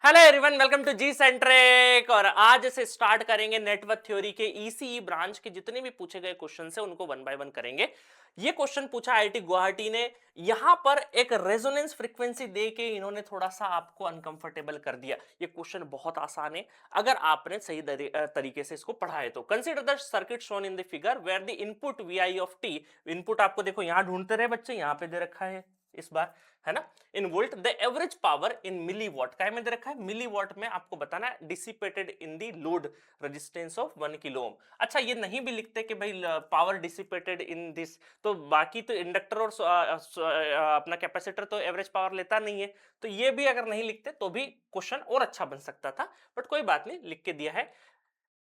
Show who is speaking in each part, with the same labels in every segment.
Speaker 1: Hello everyone, welcome to G centric. और आज से स्टार्ट करेंगे नेटवर्क थ्योरी के ईसीई ब्रांच के जितने भी पूछे गए क्वेश्चन है उनको वन बाय वन करेंगे। ये क्वेश्चन पूछा आईआईटी गुवाहाटी ने। यहां पर एक रेजोनेंस फ्रीक्वेंसी दे के इन्होंने थोड़ा सा आपको अनकंफर्टेबल कर दिया। ये क्वेश्चन बहुत आसान है अगर आपने सही तरीके से इसको पढ़ा है तो। Consider the circuit shown in the figure where the input V I of T. Input आपको देखो यहां ढूंढते रहे बच्चे, यहां पे दे रखा है इस बार, है ना, in volt. The average power in milliwatt काय में दे रखा है, मिलीवॉट में आपको बताना है dissipated in the load resistance of 1 kilo ओम। अच्छा, ये नहीं भी लिखते कि भाई पावर डिसिपेटेड इन दिस, तो बाकी तो इंडक्टर और अपना कैपेसिटर तो एवरेज पावर लेता नहीं है, तो ये भी अगर नहीं लिखते तो भी क्वेश्चन और अच्छा बन सकता था। बट कोई बात नहीं, लिख के दिया है।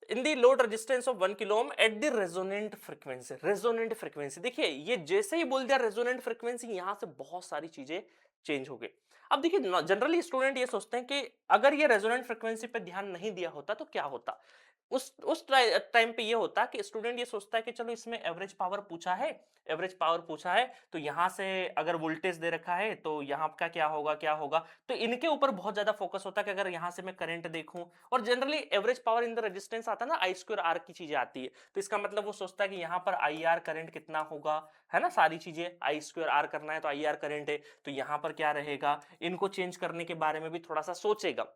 Speaker 1: In the load resistance of 1 kilo ohm at the resonant frequency. Resonant frequency देखिए, ये जैसे ही बोल दिया रेजोनेंट फ्रीक्वेंसी, यहां से बहुत सारी चीजें चेंज हो गई। अब देखिए, जनरली स्टूडेंट ये सोचते हैं कि अगर ये रेजोनेंट फ्रीक्वेंसी पे ध्यान नहीं दिया होता तो क्या होता। उस टाइम पे ये होता कि स्टूडेंट ये सोचता है कि चलो इसमें एवरेज पावर पूछा है, एवरेज पावर पूछा है तो यहां से अगर वोल्टेज दे रखा है तो यहाँ का क्या होगा, तो इनके ऊपर बहुत ज्यादा फोकस होता है कि अगर यहां से मैं करंट देखूं। और generally average power in the resistance आता है ना, आई स्क्वायर आर की चीजें आती है, तो इसका मतलब वो सोचता है कि यहाँ पर आई आर करंट कितना होगा, है ना, सारी चीजें आई स्क्वायर आर करना है तो आई आर करंट है, तो यहाँ पर क्या रहेगा, इनको चेंज करने के बारे में भी थोड़ा सा सोचेगा।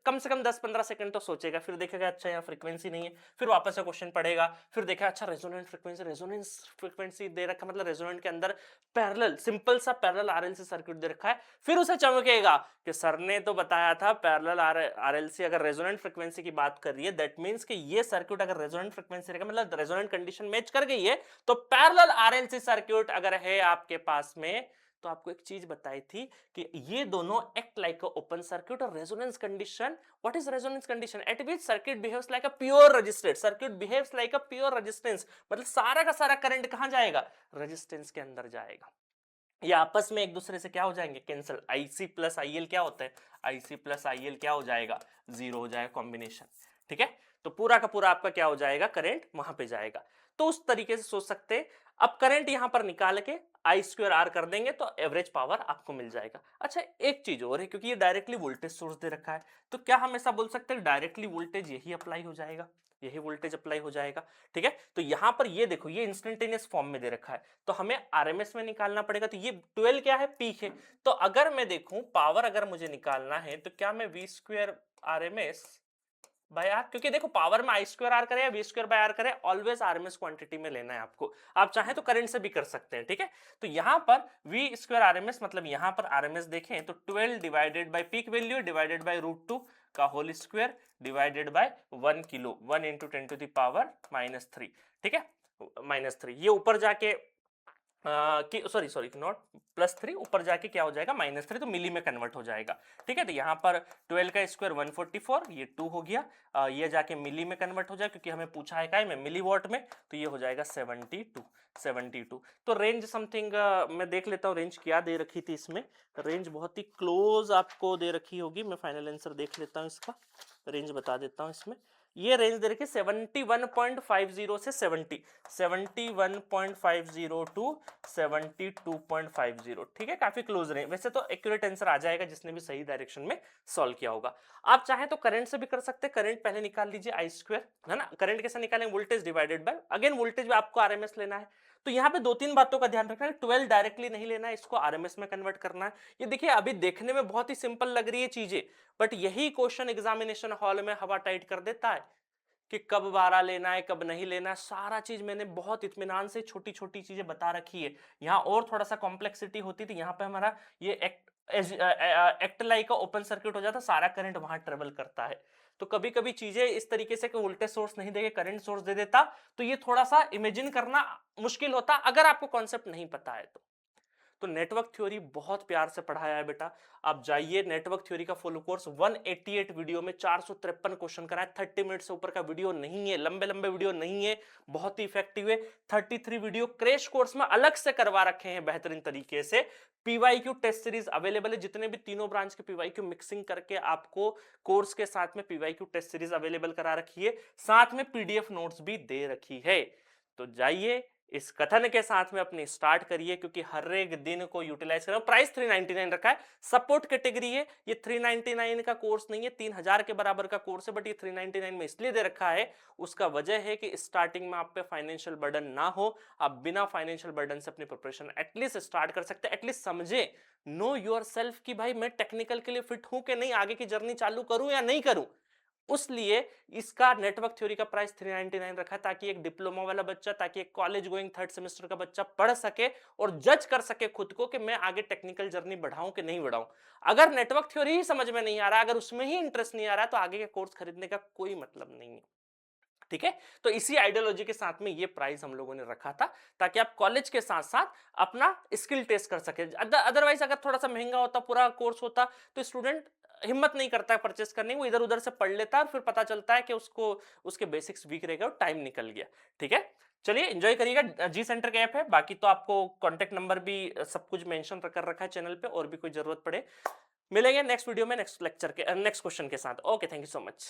Speaker 1: कम से कम 10-15 सेकंड तो सोचेगा, फिर देखेगा अच्छा यहाँ फ्रीक्वेंसी नहीं है, फिर वापस से क्वेश्चन पढ़ेगा, फिर देखा अच्छा रेजोनेंट फ्रीक्वेंसी, रेजोनेंस फ्रीक्वेंसी दे रखा मतलब रेजोनेंट के अंदर पैरेलल, सिंपल सा पैरेलल आरएलसी सर्किट दे रखा है। फिर उसे चमकेगा कि सर ने तो बताया था पैरेलल आरएलसी अगर रेजोनेंट फ्रीक्वेंसी की बात कर रही है, दैट मींस कि ये सर्किट अगर रेजोनेंट फ्रीक्वेंसी रहेगा मतलब रेजोनेंट कंडीशन मैच कर गई है, तो पैरेलल आरएलसी सर्किट अगर है आपके पास में, तो आपको एक चीज बताई थी कि ये दोनों act like a open circuit. और resonance condition, what is resonance condition, at which circuit behaves like a pure resistance, circuit behaves like a pure resistance, मतलब सारा का सारा करंट कहां जाएगा, रेजिस्टेंस के अंदर जाएगा। ये आपस में एक दूसरे से क्या हो जाएंगे, कैंसिल। आईसी प्लस आईएल क्या होता है, आईसी प्लस आईएल क्या हो जाएगा, जीरो हो जाएगा कॉम्बिनेशन। ठीक है, तो पूरा का पूरा आपका क्या हो जाएगा, करंट वहां पे जाएगा। तो उस तरीके से सोच सकते हैं। अब करंट यहां पर निकाल के आई स्क्वायर आर कर देंगे तो एवरेज पावर आपको मिल जाएगा। अच्छा, एक चीज और है, क्योंकि ये डायरेक्टली वोल्टेज सोर्स दे रखा है, तो क्या हम ऐसा बोल सकते हैं डायरेक्टली वोल्टेज यही अप्लाई हो जाएगा, यही वोल्टेज अप्लाई हो जाएगा। ठीक है, तो यहां पर ये देखो, ये इंस्टेंटेनियस फॉर्म में दे रखा है, तो हमें आरएमएस में निकालना पड़ेगा। तो ये 12 क्या है, पीक है। तो अगर मैं देखूं पावर अगर मुझे निकालना है तो क्या मैं V square RMS by R, क्योंकि देखो पावर में आई स्क्वायर आर करे या वी स्क्वायर बाय आर करे, ऑलवेज आरएमएस क्वांटिटी में लेना है आपको। आप चाहें तो करंट से भी कर सकते हैं। ठीक है, तो यहां पर वी स्क्वायर आरएमएस मतलब यहां पर आरएमएस देखें तो 12 divided by peak value divided by root 2 का whole square divided by 1 kilo, 1 × 10⁻³ ठीक है, -3। ये ऊपर जाके कि सॉरी सॉरी नॉट +3, ऊपर जाके क्या हो जाएगा, -3, तो मिली में कन्वर्ट हो जाएगा। ठीक है, तो यहाँ पर 12 का स्क्वायर 144, ये 2 हो गया। ये जाके मिली में कन्वर्ट हो जाएगा क्योंकि हमें पूछा है काय में, मिली वॉट में, तो ये हो जाएगा 72। तो रेंज समथिंग मैं देख लेता हूँ रेंज क्या दे रखी थी इसमें। रेंज बहुत ही क्लोज आपको दे रखी होगी, मैं फाइनल आंसर देख लेता हूँ इसका, रेंज बता देता हूँ इसमें। ये रेंज दे रखी 71.50 से 71.50 टू 72.50। ठीक है, काफी क्लोज रेंज। वैसे तो एक्यूरेट आंसर आ जाएगा जिसने भी सही डायरेक्शन में सॉल्व किया होगा। आप चाहे तो करंट से भी कर सकते हैं, करंट पहले निकाल लीजिए आई स्क्वायर, है ना। करंट कैसे निकालेंगे, voltage divided by, again voltage भी आपको आरएमएस लेना है। तो यहाँ पे दो तीन बातों का ध्यान रखना है, 12 डायरेक्टली नहीं लेना है, इसको आरएमएस में कन्वर्ट करना है। ये देखिए अभी देखने में बहुत ही सिंपल लग रही है चीजें, बट यही क्वेश्चन एग्जामिनेशन हॉल में हवा टाइट कर देता है कि कब 12 लेना है कब नहीं लेना है। सारा चीज मैंने बहुत इत्मीनान से छोटी छोटी चीजें बता रखी है। यहाँ और थोड़ा सा कॉम्प्लेक्सिटी होती थी, यहाँ पे हमारा ये एक्ट लाइक का ओपन सर्किट हो जाता, सारा करंट वहां ट्रेवल करता है। तो कभी कभी चीजें इस तरीके से कि वोल्टेज सोर्स नहीं देके करंट सोर्स दे देता, तो ये थोड़ा सा इमेजिन करना मुश्किल होता अगर आपको कॉन्सेप्ट नहीं पता है तो नेटवर्क थ्योरी बहुत प्यार से पढ़ाया है बेटा। आप जाइए, नेटवर्क थ्योरी का फुल कोर्स 188 वीडियो में 453 क्वेश्चन कराए, 30 मिनट से ऊपर का वीडियो नहीं है, लंबे लंबे वीडियो नहीं है, बहुत ही इफेक्टिव है। 33 वीडियो क्रैश कोर्स में अलग से करवा रखे हैं बेहतरीन तरीके से। पीवाईक्यू टेस्ट सीरीज अवेलेबल है, जितने भी तीनों ब्रांच के पीवाईक्यू मिक्सिंग करके आपको कोर्स के साथ में पीवाईक्यू टेस्ट सीरीज अवेलेबल करा रखी है, साथ में पीडीएफ नोट्स भी दे रखी है। तो जाइए, इस कथन के साथ में अपनी स्टार्ट करिए, क्योंकि हर एक दिन को यूटिलाइज करो। प्राइस 399 रखा है, सपोर्ट कैटेगरी है, ये 399 का कोर्स नहीं है, 3000 के बराबर का कोर्स है, बट ये 399 में इसलिए दे रखा है, उसका वजह है कि स्टार्टिंग में आप पे फाइनेंशियल बर्डन ना हो, आप बिना फाइनेंशियल बर्डन से अपनी प्रिपरेशन एटलीस्ट स्टार्ट कर सकते हैं। एटलीस्ट समझे, नो योर सेल्फ कि भाई मैं टेक्निकल के लिए फिट हूं कि नहीं, आगे की जर्नी चालू करूं या नहीं करूं। उसलिए इसका नेटवर्क थ्योरी का प्राइस 399 रखा है, ताकि एक डिप्लोमा वाला बच्चा, ताकि एक कॉलेज गोइंग थर्ड सेमेस्टर का बच्चा पढ़ सके और जज कर सके खुद को कि मैं आगे टेक्निकल जर्नी बढ़ाऊं कि नहीं बढ़ाऊं। अगर नेटवर्क थ्योरी ही समझ में नहीं आ रहा, अगर उसमें ही इंटरेस्ट नहीं आ रहा, तो आगे के कोर्स खरीदने का कोई मतलब नहीं है। ठीक है, तो इसी आइडियोलॉजी के साथ में ये प्राइस हम लोगों ने रखा था, ताकि आप कॉलेज के साथ साथ अपना स्किल टेस्ट कर सके। अदरवाइज अगर थोड़ा सा महंगा होता, पूरा कोर्स होता, तो स्टूडेंट हिम्मत नहीं करता है परचेस करने की, वो इधर उधर से पढ़ लेता है और फिर पता चलता है कि उसको उसके बेसिक्स वीक रह गए और टाइम निकल गया। ठीक है, चलिए एंजॉय करिएगा। जी सेंटर का ऐप है, बाकी तो आपको कॉन्टेक्ट नंबर भी सब कुछ मेंशन कर रखा है चैनल पे, और भी कोई जरूरत पड़े मिलेंगे नेक्स्ट वीडियो में नेक्स्ट लेक्चर के नेक्स्ट क्वेश्चन के साथ। Okay, thank you so much.